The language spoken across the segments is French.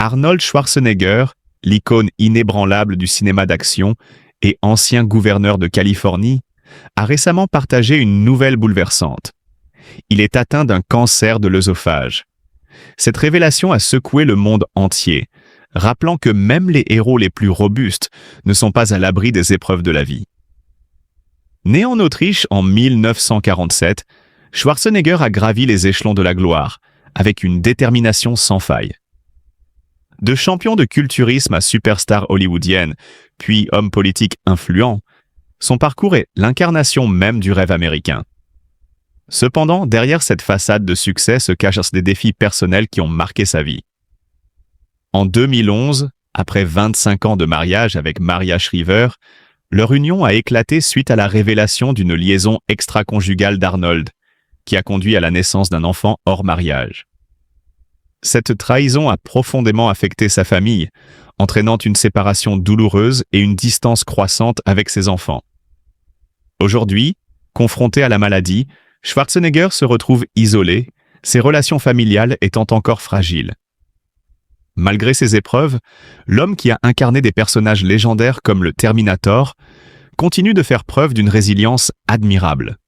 Arnold Schwarzenegger, l'icône inébranlable du cinéma d'action et ancien gouverneur de Californie, a récemment partagé une nouvelle bouleversante. Il est atteint d'un cancer de l'œsophage. Cette révélation a secoué le monde entier, rappelant que même les héros les plus robustes ne sont pas à l'abri des épreuves de la vie. Né en Autriche en 1947, Schwarzenegger a gravi les échelons de la gloire, avec une détermination sans faille. De champion de culturisme à superstar hollywoodienne, puis homme politique influent, son parcours est l'incarnation même du rêve américain. Cependant, derrière cette façade de succès se cachent des défis personnels qui ont marqué sa vie. En 2011, après 25 ans de mariage avec Maria Shriver, leur union a éclaté suite à la révélation d'une liaison extra-conjugale d'Arnold, qui a conduit à la naissance d'un enfant hors mariage. Cette trahison a profondément affecté sa famille, entraînant une séparation douloureuse et une distance croissante avec ses enfants. Aujourd'hui, confronté à la maladie, Schwarzenegger se retrouve isolé, ses relations familiales étant encore fragiles. Malgré ces épreuves, l'homme qui a incarné des personnages légendaires comme le Terminator continue de faire preuve d'une résilience admirable.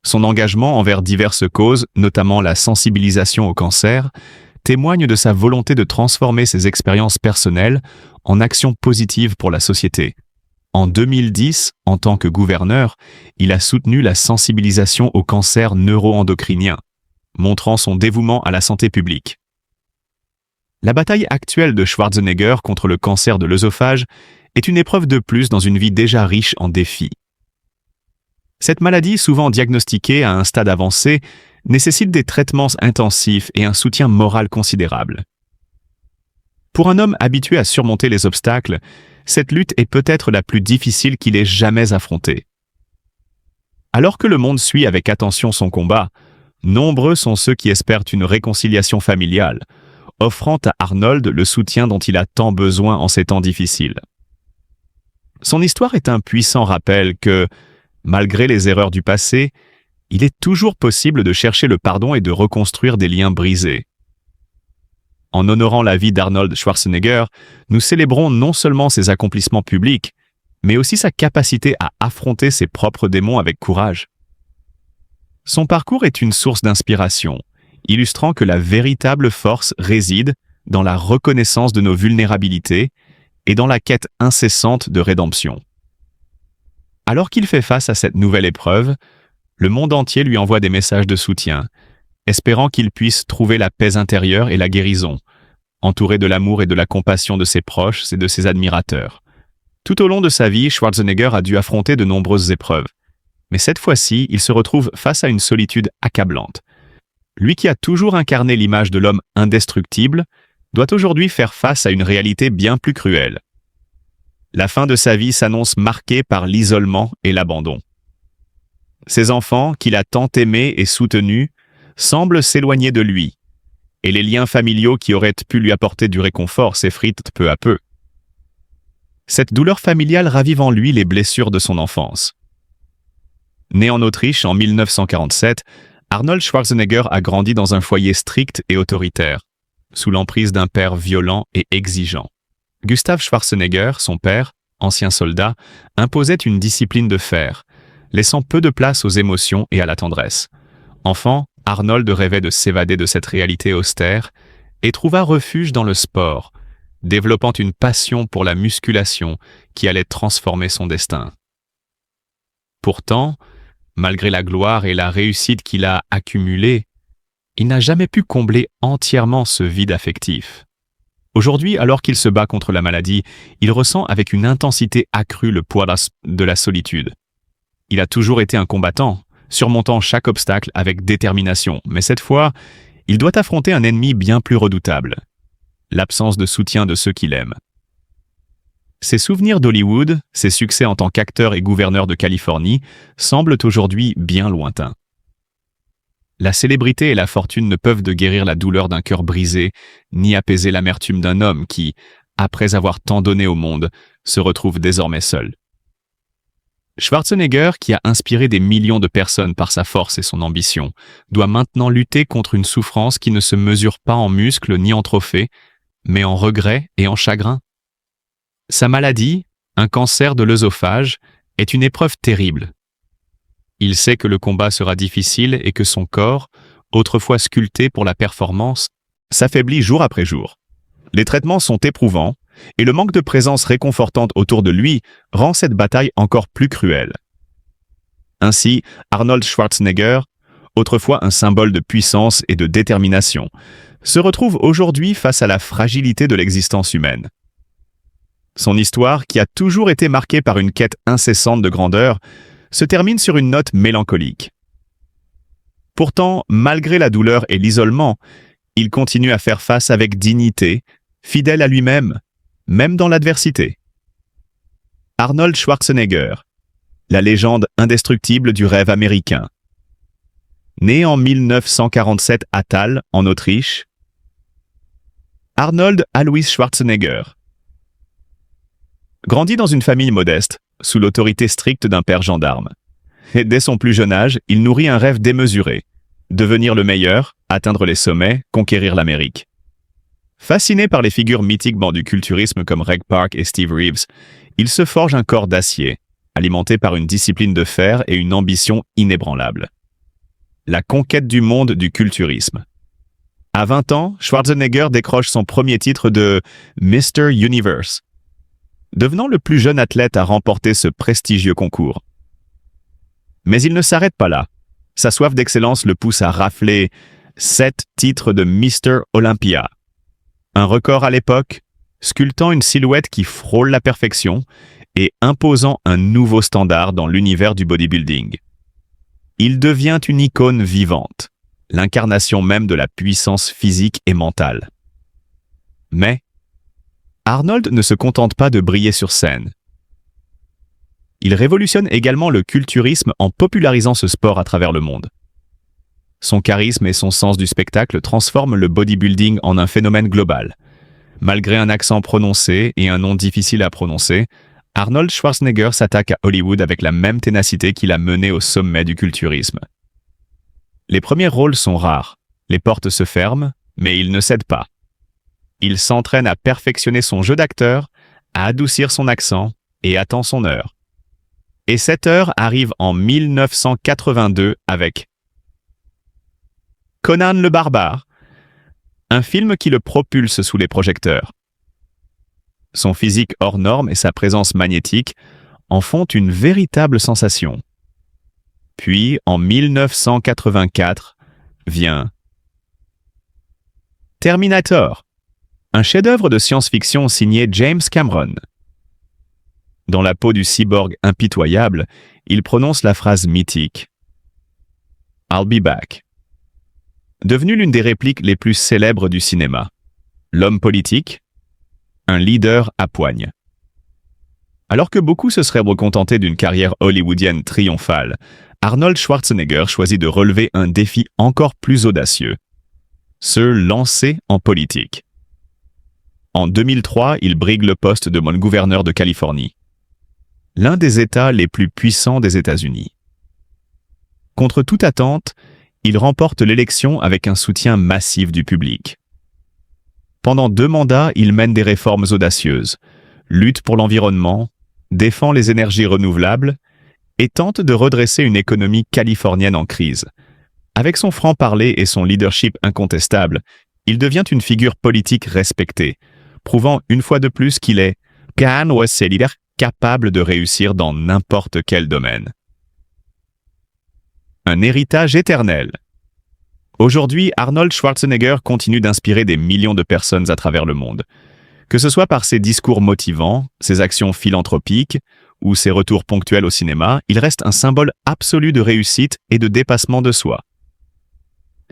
Son engagement envers diverses causes, notamment la sensibilisation au cancer, témoigne de sa volonté de transformer ses expériences personnelles en actions positives pour la société. En 2010, en tant que gouverneur, il a soutenu la sensibilisation au cancer neuro-endocrinien, montrant son dévouement à la santé publique. La bataille actuelle de Schwarzenegger contre le cancer de l'œsophage est une épreuve de plus dans une vie déjà riche en défis. Cette maladie, souvent diagnostiquée à un stade avancé, nécessite des traitements intensifs et un soutien moral considérable. Pour un homme habitué à surmonter les obstacles, cette lutte est peut-être la plus difficile qu'il ait jamais affrontée. Alors que le monde suit avec attention son combat, nombreux sont ceux qui espèrent une réconciliation familiale, offrant à Arnold le soutien dont il a tant besoin en ces temps difficiles. Son histoire est un puissant rappel que, malgré les erreurs du passé, il est toujours possible de chercher le pardon et de reconstruire des liens brisés. En honorant la vie d'Arnold Schwarzenegger, nous célébrons non seulement ses accomplissements publics, mais aussi sa capacité à affronter ses propres démons avec courage. Son parcours est une source d'inspiration, illustrant que la véritable force réside dans la reconnaissance de nos vulnérabilités et dans la quête incessante de rédemption. Alors qu'il fait face à cette nouvelle épreuve, le monde entier lui envoie des messages de soutien, espérant qu'il puisse trouver la paix intérieure et la guérison, entouré de l'amour et de la compassion de ses proches et de ses admirateurs. Tout au long de sa vie, Schwarzenegger a dû affronter de nombreuses épreuves. Mais cette fois-ci, il se retrouve face à une solitude accablante. Lui qui a toujours incarné l'image de l'homme indestructible, doit aujourd'hui faire face à une réalité bien plus cruelle. La fin de sa vie s'annonce marquée par l'isolement et l'abandon. Ses enfants, qu'il a tant aimés et soutenus, semblent s'éloigner de lui, et les liens familiaux qui auraient pu lui apporter du réconfort s'effritent peu à peu. Cette douleur familiale ravive en lui les blessures de son enfance. Né en Autriche en 1947, Arnold Schwarzenegger a grandi dans un foyer strict et autoritaire, sous l'emprise d'un père violent et exigeant. Gustav Schwarzenegger, son père, ancien soldat, imposait une discipline de fer, laissant peu de place aux émotions et à la tendresse. Enfant, Arnold rêvait de s'évader de cette réalité austère et trouva refuge dans le sport, développant une passion pour la musculation qui allait transformer son destin. Pourtant, malgré la gloire et la réussite qu'il a accumulée, il n'a jamais pu combler entièrement ce vide affectif. Aujourd'hui, alors qu'il se bat contre la maladie, il ressent avec une intensité accrue le poids de la solitude. Il a toujours été un combattant, surmontant chaque obstacle avec détermination, mais cette fois, il doit affronter un ennemi bien plus redoutable, l'absence de soutien de ceux qu'il aime. Ses souvenirs d'Hollywood, ses succès en tant qu'acteur et gouverneur de Californie, semblent aujourd'hui bien lointains. La célébrité et la fortune ne peuvent de guérir la douleur d'un cœur brisé, ni apaiser l'amertume d'un homme qui, après avoir tant donné au monde, se retrouve désormais seul. Schwarzenegger, qui a inspiré des millions de personnes par sa force et son ambition, doit maintenant lutter contre une souffrance qui ne se mesure pas en muscles ni en trophées, mais en regret et en chagrin. Sa maladie, un cancer de l'œsophage, est une épreuve terrible. Il sait que le combat sera difficile et que son corps, autrefois sculpté pour la performance, s'affaiblit jour après jour. Les traitements sont éprouvants et le manque de présence réconfortante autour de lui rend cette bataille encore plus cruelle. Ainsi, Arnold Schwarzenegger, autrefois un symbole de puissance et de détermination, se retrouve aujourd'hui face à la fragilité de l'existence humaine. Son histoire, qui a toujours été marquée par une quête incessante de grandeur, se termine sur une note mélancolique. Pourtant, malgré la douleur et l'isolement, il continue à faire face avec dignité, fidèle à lui-même, même dans l'adversité. Arnold Schwarzenegger, la légende indestructible du rêve américain. Né en 1947 à Thal, en Autriche, Arnold Alois Schwarzenegger grandit dans une famille modeste, sous l'autorité stricte d'un père gendarme. Et dès son plus jeune âge, il nourrit un rêve démesuré, devenir le meilleur, atteindre les sommets, conquérir l'Amérique. Fasciné par les figures mythiques du culturisme comme Reg Park et Steve Reeves, il se forge un corps d'acier, alimenté par une discipline de fer et une ambition inébranlable. La conquête du monde du culturisme. À 20 ans, Schwarzenegger décroche son premier titre de Mr. Universe, devenant le plus jeune athlète à remporter ce prestigieux concours. Mais il ne s'arrête pas là. Sa soif d'excellence le pousse à rafler 7 titres de Mr. Olympia. Un record à l'époque, sculptant une silhouette qui frôle la perfection et imposant un nouveau standard dans l'univers du bodybuilding. Il devient une icône vivante, l'incarnation même de la puissance physique et mentale. Mais Arnold ne se contente pas de briller sur scène. Il révolutionne également le culturisme en popularisant ce sport à travers le monde. Son charisme et son sens du spectacle transforment le bodybuilding en un phénomène global. Malgré un accent prononcé et un nom difficile à prononcer, Arnold Schwarzenegger s'attaque à Hollywood avec la même ténacité qu'il a mené au sommet du culturisme. Les premiers rôles sont rares, les portes se ferment, mais il ne cède pas. Il s'entraîne à perfectionner son jeu d'acteur, à adoucir son accent et attend son heure. Et cette heure arrive en 1982 avec Conan le Barbare, un film qui le propulse sous les projecteurs. Son physique hors norme et sa présence magnétique en font une véritable sensation. Puis, en 1984, vient Terminator, un chef-d'œuvre de science-fiction signé James Cameron. Dans la peau du cyborg impitoyable, il prononce la phrase mythique « I'll be back ». Devenue l'une des répliques les plus célèbres du cinéma. L'homme politique, un leader à poigne. Alors que beaucoup se seraient contentés d'une carrière hollywoodienne triomphale, Arnold Schwarzenegger choisit de relever un défi encore plus audacieux, se lancer en politique. En 2003, il brigue le poste de gouverneur de Californie, l'un des États les plus puissants des États-Unis. Contre toute attente, il remporte l'élection avec un soutien massif du public. Pendant 2 mandats, il mène des réformes audacieuses, lutte pour l'environnement, défend les énergies renouvelables et tente de redresser une économie californienne en crise. Avec son franc-parler et son leadership incontestable, il devient une figure politique respectée, prouvant une fois de plus qu'il est leader capable de réussir dans n'importe quel domaine. Un héritage éternel. Aujourd'hui, Arnold Schwarzenegger continue d'inspirer des millions de personnes à travers le monde. Que ce soit par ses discours motivants, ses actions philanthropiques ou ses retours ponctuels au cinéma, il reste un symbole absolu de réussite et de dépassement de soi.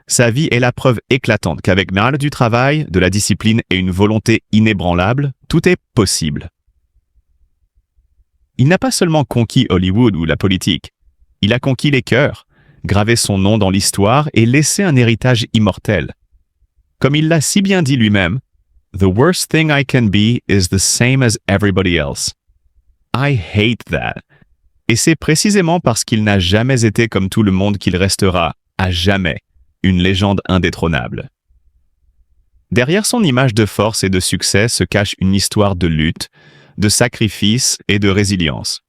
Sa vie est la preuve éclatante qu'avec du travail, de la discipline et une volonté inébranlable, tout est possible. Il n'a pas seulement conquis Hollywood ou la politique, il a conquis les cœurs, gravé son nom dans l'histoire et laissé un héritage immortel. Comme il l'a si bien dit lui-même, « The worst thing I can be is the same as everybody else. I hate that. » Et c'est précisément parce qu'il n'a jamais été comme tout le monde qu'il restera, à jamais, une légende indétrônable. Derrière son image de force et de succès se cache une histoire de lutte, de sacrifice et de résilience.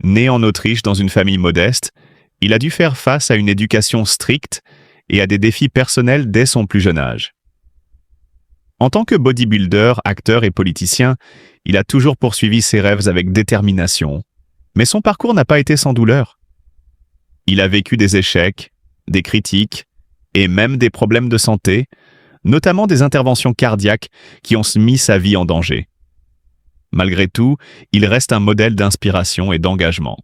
Né en Autriche dans une famille modeste, il a dû faire face à une éducation stricte et à des défis personnels dès son plus jeune âge. En tant que bodybuilder, acteur et politicien, il a toujours poursuivi ses rêves avec détermination, mais son parcours n'a pas été sans douleur. Il a vécu des échecs, des critiques et même des problèmes de santé, notamment des interventions cardiaques qui ont mis sa vie en danger. Malgré tout, il reste un modèle d'inspiration et d'engagement.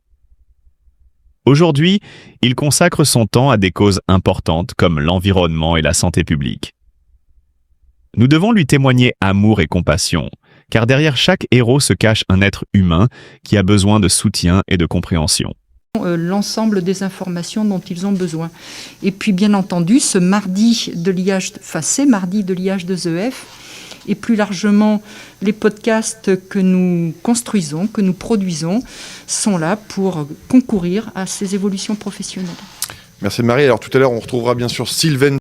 Aujourd'hui, il consacre son temps à des causes importantes comme l'environnement et la santé publique. Nous devons lui témoigner amour et compassion, car derrière chaque héros se cache un être humain qui a besoin de soutien et de compréhension. L'ensemble des informations dont ils ont besoin. Et puis bien entendu, ce mardi de l'IH, ces mardis de l'IH2EF, et plus largement les podcasts que nous construisons, que nous produisons, sont là pour concourir à ces évolutions professionnelles. Merci Marie. Alors tout à l'heure, on retrouvera bien sûr Sylvaine